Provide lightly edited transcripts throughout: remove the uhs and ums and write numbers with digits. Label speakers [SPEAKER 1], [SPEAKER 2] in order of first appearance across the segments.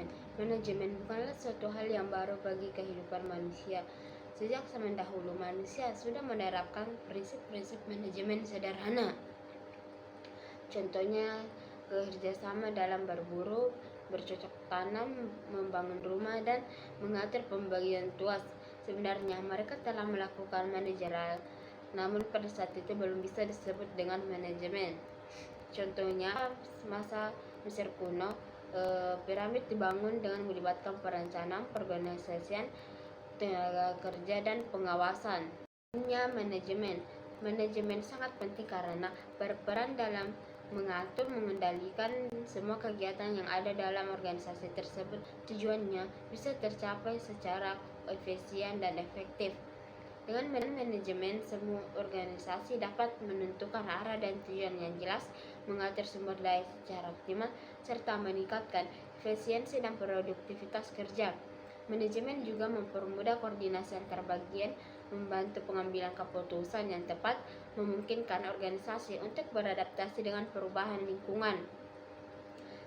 [SPEAKER 1] manajemen. Manajemen bukanlah suatu hal yang baru bagi kehidupan manusia. Sejak zaman dahulu, manusia sudah menerapkan prinsip-prinsip manajemen sederhana. Contohnya, kerjasama dalam berburu, bercocok tanam, membangun rumah, dan mengatur pembagian tugas. Sebenarnya mereka telah melakukan manajerial, namun pada saat itu belum bisa disebut dengan manajemen. Contohnya, masa Mesir kuno, piramid dibangun dengan melibatkan perencanaan, perorganisasian, tenaga kerja, dan pengawasan. Manajemen sangat penting karena berperan dalam mengatur, mengendalikan semua kegiatan yang ada dalam organisasi tersebut. Tujuannya bisa tercapai secara efisien dan efektif. Dengan manajemen, semua organisasi dapat menentukan arah dan tujuan yang jelas, mengatur sumber daya secara optimal, serta meningkatkan efisiensi dan produktivitas kerja. Manajemen juga mempermudah koordinasi antar bagian, membantu pengambilan keputusan yang tepat, memungkinkan organisasi untuk beradaptasi dengan perubahan lingkungan.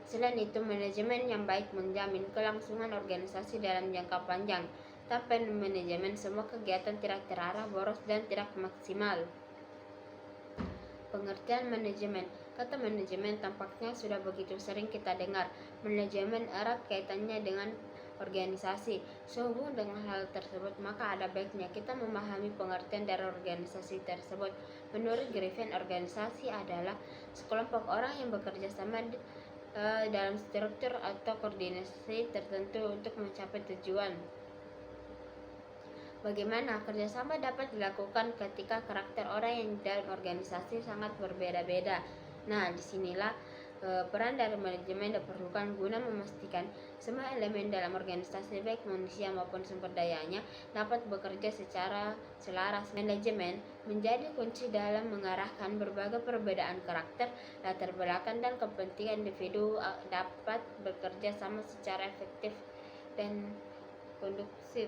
[SPEAKER 1] Selain itu, manajemen yang baik menjamin kelangsungan organisasi dalam jangka panjang. Tanpa manajemen, semua kegiatan tidak terarah, boros, dan tidak maksimal. Pengertian manajemen. Kata manajemen tampaknya sudah begitu sering kita dengar. Manajemen erat kaitannya dengan organisasi. Sehubungan dengan hal tersebut, maka ada baiknya kita memahami pengertian dari organisasi tersebut. Menurut Griffin, organisasi adalah sekelompok orang yang bekerja sama dalam struktur atau koordinasi tertentu untuk mencapai tujuan. Bagaimana kerjasama dapat dilakukan ketika karakter orang yang dalam organisasi sangat berbeda-beda? Nah, disinilah peran dari manajemen diperlukan guna memastikan semua elemen dalam organisasi, baik manusia maupun sumber dayanya, dapat bekerja secara selaras. Manajemen menjadi kunci dalam mengarahkan berbagai perbedaan karakter, latar belakang, dan kepentingan individu dapat bekerja sama secara efektif dan kondusif.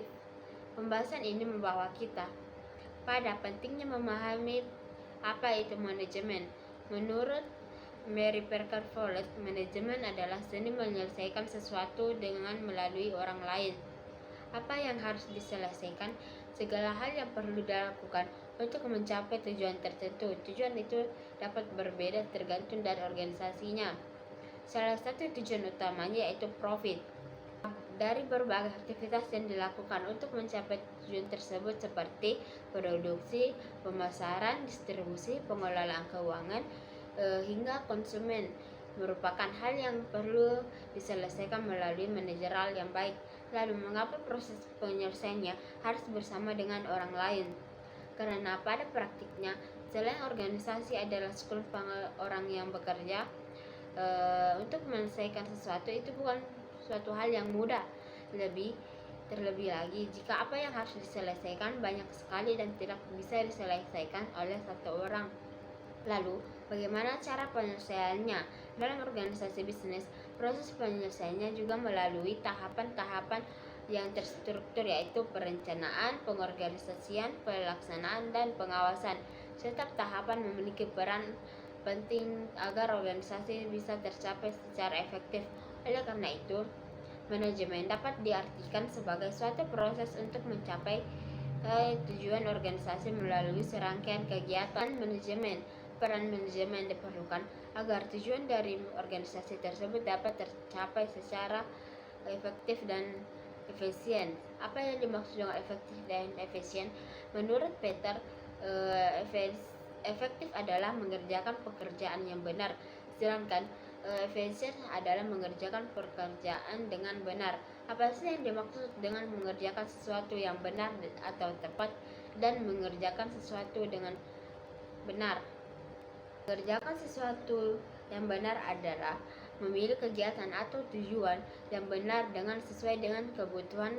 [SPEAKER 1] Pembahasan ini membawa kita pada pentingnya memahami apa itu manajemen. Menurut Mary Parker Follett, manajemen adalah seni menyelesaikan sesuatu dengan melalui orang lain. Apa yang harus diselesaikan? Segala hal yang perlu dilakukan untuk mencapai tujuan tertentu. Tujuan itu dapat berbeda tergantung dari organisasinya. Salah satu tujuan utamanya yaitu profit. Dari berbagai aktivitas yang dilakukan untuk mencapai tujuan tersebut seperti produksi, pemasaran, distribusi, pengelolaan keuangan, hingga konsumen, merupakan hal yang perlu diselesaikan melalui manajerial yang baik. Lalu, mengapa proses penyelesaiannya harus bersama dengan orang lain? Karena pada praktiknya, selain organisasi adalah sekelompok orang yang bekerja untuk menyelesaikan sesuatu, itu bukan suatu hal yang mudah. Terlebih lagi, jika apa yang harus diselesaikan banyak sekali dan tidak bisa diselesaikan oleh satu orang. Lalu, bagaimana cara penyelesaiannya? Dalam organisasi bisnis, proses penyelesaiannya juga melalui tahapan-tahapan yang terstruktur, yaitu perencanaan, pengorganisasian, pelaksanaan, dan pengawasan. Setiap tahapan memiliki peran penting agar organisasi bisa tercapai secara efektif. Oleh karena itu, manajemen dapat diartikan sebagai suatu proses untuk mencapai tujuan organisasi melalui serangkaian kegiatan manajemen. Peran manajemen diperlukan agar tujuan dari organisasi tersebut dapat tercapai secara efektif dan efisien. Apa yang dimaksud dengan efektif dan efisien? Menurut Peter, efektif adalah mengerjakan pekerjaan yang benar, sedangkan efisien adalah mengerjakan pekerjaan dengan benar. Apa sih yang dimaksud dengan mengerjakan sesuatu yang benar atau tepat dan mengerjakan sesuatu dengan benar? Mengerjakan sesuatu yang benar adalah memilih kegiatan atau tujuan yang benar dengan sesuai dengan kebutuhan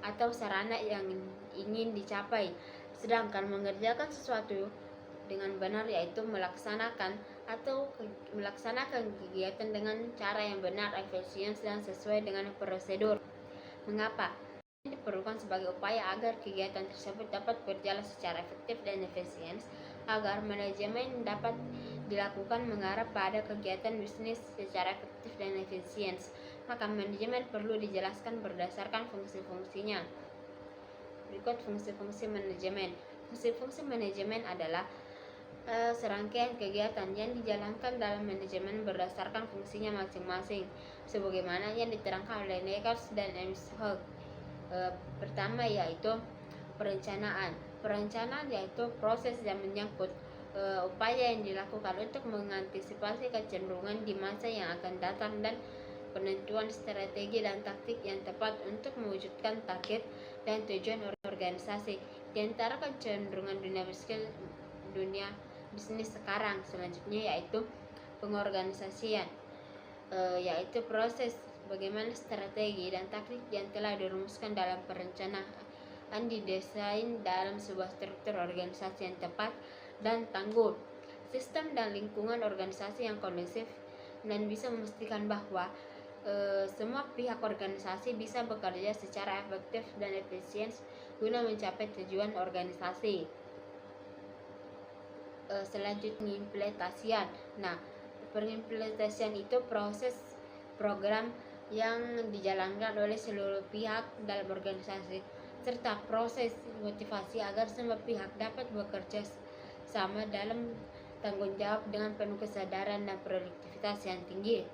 [SPEAKER 1] atau sarana yang ingin dicapai. Sedangkan mengerjakan sesuatu dengan benar yaitu melaksanakan kegiatan dengan cara yang benar, efisien, dan sesuai dengan prosedur. Mengapa? Ini diperlukan sebagai upaya agar kegiatan tersebut dapat berjalan secara efektif dan efisien, agar manajemen dapat dilakukan mengarah pada kegiatan bisnis secara efektif dan efisien. maka manajemen perlu dijelaskan berdasarkan fungsi-fungsinya. Berikut fungsi-fungsi manajemen. Fungsi-fungsi manajemen adalah serangkaian kegiatan yang dijalankan dalam manajemen berdasarkan fungsinya masing-masing, sebagaimana yang diterangkan oleh Neckars dan Emshorn. Pertama yaitu perencanaan. Perencanaan yaitu proses yang menyangkut upaya yang dilakukan untuk mengantisipasi kecenderungan di masa yang akan datang dan penentuan strategi dan taktik yang tepat untuk mewujudkan target dan tujuan organisasi. Di antara kecenderungan dunia bisnis sekarang selanjutnya yaitu pengorganisasian, yaitu proses bagaimana strategi dan taktik yang telah dirumuskan dalam perencanaan didesain dalam sebuah struktur organisasi yang tepat dan tangguh, sistem dan lingkungan organisasi yang kondusif dan bisa memastikan bahwa semua pihak organisasi bisa bekerja secara efektif dan efisien guna mencapai tujuan organisasi. Selanjutnya pengimplementasian. Nah, pengimplementasian itu proses program yang dijalankan oleh seluruh pihak dalam organisasi serta proses motivasi agar semua pihak dapat bekerja sama dalam tanggung jawab dengan penuh kesadaran dan produktivitas yang tinggi.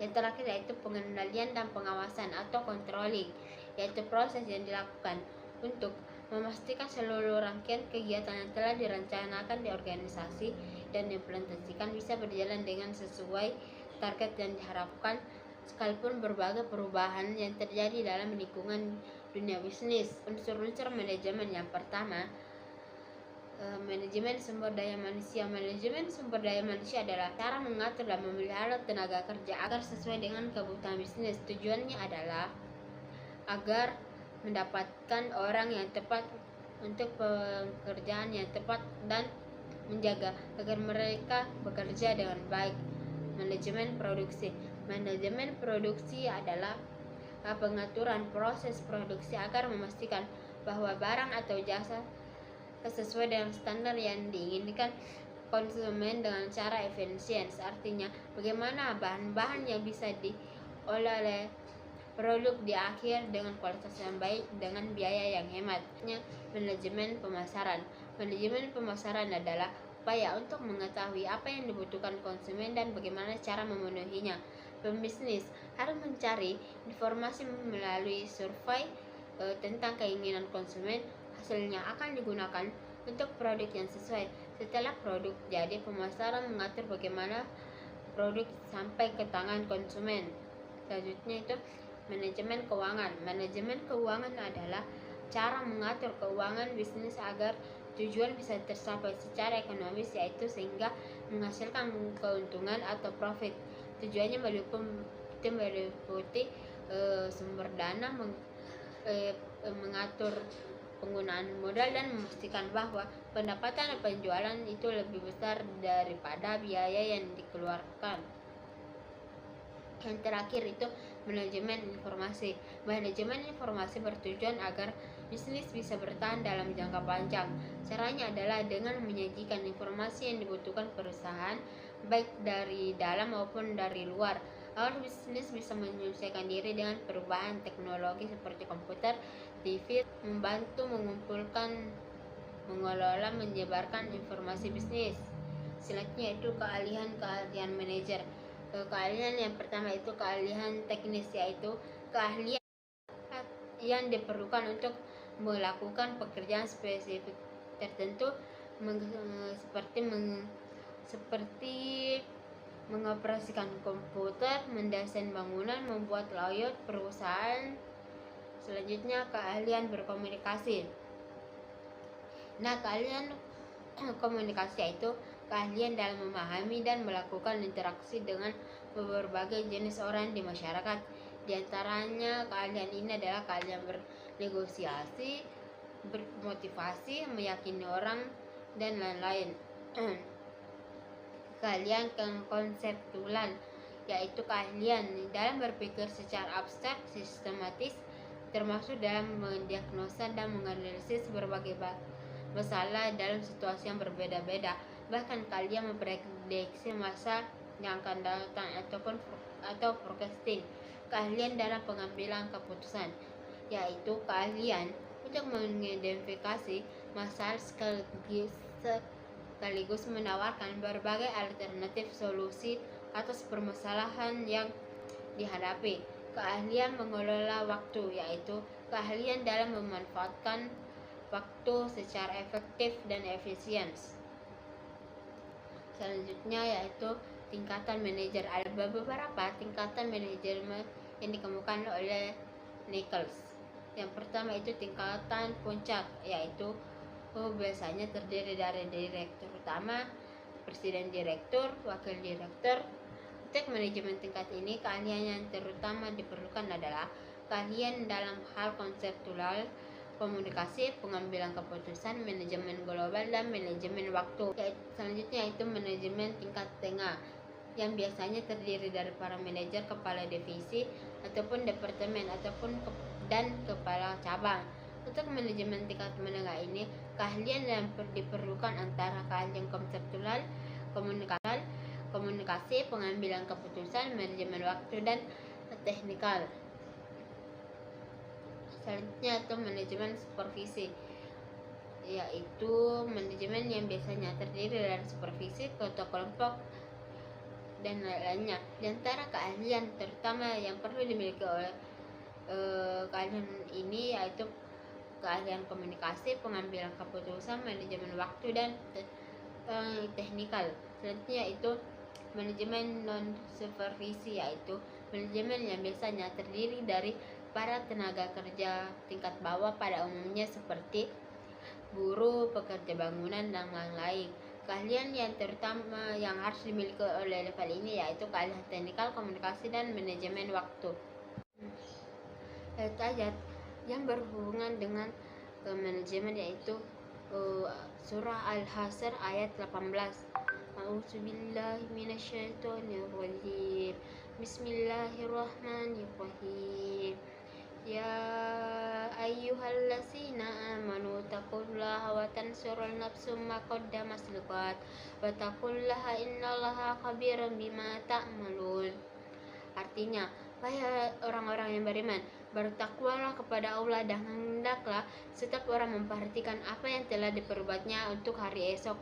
[SPEAKER 1] Yang terakhir yaitu pengendalian dan pengawasan atau controlling, yaitu proses yang dilakukan untuk memastikan seluruh rangkaian kegiatan yang telah direncanakan di organisasi dan diimplementasikan bisa berjalan dengan sesuai target yang diharapkan, sekalipun berbagai perubahan yang terjadi dalam lingkungan dunia bisnis. Unsur-unsur manajemen yang pertama, manajemen sumber daya manusia. Manajemen sumber daya manusia adalah cara mengatur dan memelihara tenaga kerja agar sesuai dengan kebutuhan bisnis. Tujuannya adalah agar mendapatkan orang yang tepat untuk pekerjaan yang tepat dan menjaga agar mereka bekerja dengan baik. Manajemen produksi. Manajemen produksi adalah pengaturan proses produksi agar memastikan bahwa barang atau jasa sesuai dengan standar yang diinginkan konsumen dengan cara efisien. Artinya, bagaimana bahan-bahan yang bisa diolah oleh produk di akhir dengan kualitas yang baik dengan biaya yang hemat. Manajemen pemasaran. Manajemen pemasaran adalah upaya untuk mengetahui apa yang dibutuhkan konsumen dan bagaimana cara memenuhinya. Pembisnis harus mencari informasi melalui survei tentang keinginan konsumen. Hasilnya akan digunakan untuk produk yang sesuai. Setelah produk jadi, pemasaran mengatur bagaimana produk sampai ke tangan konsumen. Selanjutnya itu manajemen keuangan. Manajemen keuangan adalah cara mengatur keuangan bisnis agar tujuan bisa tercapai secara ekonomis, yaitu sehingga menghasilkan keuntungan atau profit. Tujuannya meliputi sumber dana, mengatur penggunaan modal dan memastikan bahwa pendapatan dan penjualan itu lebih besar daripada biaya yang dikeluarkan. Yang terakhir itu manajemen informasi. Manajemen informasi bertujuan agar bisnis bisa bertahan dalam jangka panjang. Caranya adalah dengan menyajikan informasi yang dibutuhkan perusahaan, baik dari dalam maupun dari luar. Agar bisnis bisa menyesuaikan diri dengan perubahan teknologi seperti komputer, TV, membantu mengumpulkan, mengelola, menyebarkan informasi bisnis. Selanjutnya itu keahlian manajer. Keahlian yang pertama itu keahlian teknis, yaitu keahlian yang diperlukan untuk melakukan pekerjaan spesifik tertentu seperti mengoperasikan komputer, mendesain bangunan, membuat layout perusahaan. Selanjutnya keahlian berkomunikasi. Nah, keahlian komunikasi yaitu keahlian dalam memahami dan melakukan interaksi dengan berbagai jenis orang di masyarakat. Di antaranya keahlian ini adalah keahlian bernegosiasi, bermotivasi, meyakini orang, dan lain-lain. Keahlian konseptual yaitu keahlian dalam berpikir secara abstrak, sistematis, termasuk dalam mendiagnosa dan menganalisis berbagai masalah dalam situasi yang berbeda-beda. Bahkan keahlian memprediksi masa yang akan datang ataupun atau forecasting, keahlian dalam pengambilan keputusan, yaitu keahlian untuk mengidentifikasi masalah sekaligus menawarkan berbagai alternatif solusi atas permasalahan yang dihadapi. Keahlian mengelola waktu, yaitu keahlian dalam memanfaatkan waktu secara efektif dan efisien. Selanjutnya yaitu tingkatan manajer. Ada beberapa tingkatan manajemen yang dikemukakan oleh Nichols. Yang pertama itu tingkatan puncak, yaitu biasanya terdiri dari direktur utama, presiden direktur, wakil direktur. Untuk manajemen tingkat ini, keahlian yang terutama diperlukan adalah keahlian dalam hal konseptual, komunikasi, pengambilan keputusan, manajemen global, dan manajemen waktu. Selanjutnya itu manajemen tingkat tengah, yang biasanya terdiri dari para manajer, kepala divisi ataupun departemen dan kepala cabang. Untuk manajemen tingkat menengah ini, keahlian yang diperlukan antara keahlian konseptual, komunikasi, pengambilan keputusan, manajemen waktu, dan teknikal. Selanjutnya itu manajemen supervisi, yaitu manajemen yang biasanya terdiri dari supervisi, ketua kelompok, dan lainnya. Di antara keahlian terutama yang perlu dimiliki oleh keahlian ini yaitu keahlian komunikasi, pengambilan keputusan, manajemen waktu, dan teknikal. Selanjutnya itu manajemen non supervisi, yaitu manajemen yang biasanya terdiri dari para tenaga kerja tingkat bawah pada umumnya seperti buruh, pekerja bangunan, dan lain-lain. Keahlian yang terutama yang harus dimiliki oleh level ini yaitu keahlian teknikal, komunikasi, dan manajemen waktu. Ayat-ayat yang berhubungan dengan manajemen yaitu surah Al-Hasr ayat 18. A'udzubillahi minasyaitonirrajim. Bismillahirrahmanirrahim. Ya ayyuhallazina amanu taqullaha wa tansurul nafsum ma qaddamat liqad wa taqullaha innallaha khabirum bima ta'malun. Artinya, wahai orang-orang yang beriman, bertakwalah kepada Allah dan hendaklah setiap orang memperhatikan apa yang telah diperbuatnya untuk hari esok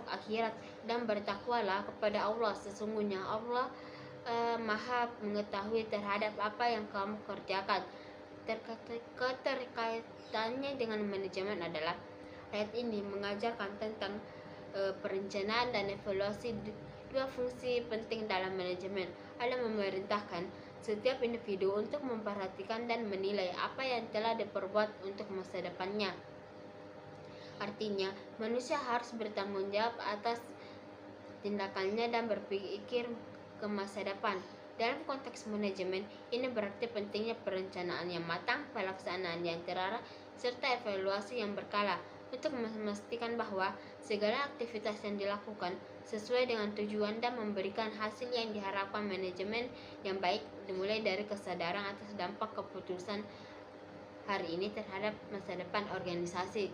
[SPEAKER 1] akhirat, dan bertakwalah kepada Allah, sesungguhnya Allah Maha mengetahui terhadap apa yang kamu kerjakan. Keterkaitannya dengan manajemen adalah ayat ini mengajarkan tentang perencanaan dan evaluasi, dua fungsi penting dalam manajemen. Ada memerintahkan setiap individu untuk memperhatikan dan menilai apa yang telah diperbuat untuk masa depannya. Artinya, manusia harus bertanggung jawab atas tindakannya dan berpikir ke masa depan. Dalam konteks manajemen, ini berarti pentingnya perencanaan yang matang, pelaksanaan yang terarah, serta evaluasi yang berkala untuk memastikan bahwa segala aktivitas yang dilakukan sesuai dengan tujuan dan memberikan hasil yang diharapkan. Manajemen yang baik dimulai dari kesadaran atas dampak keputusan hari ini terhadap masa depan organisasi.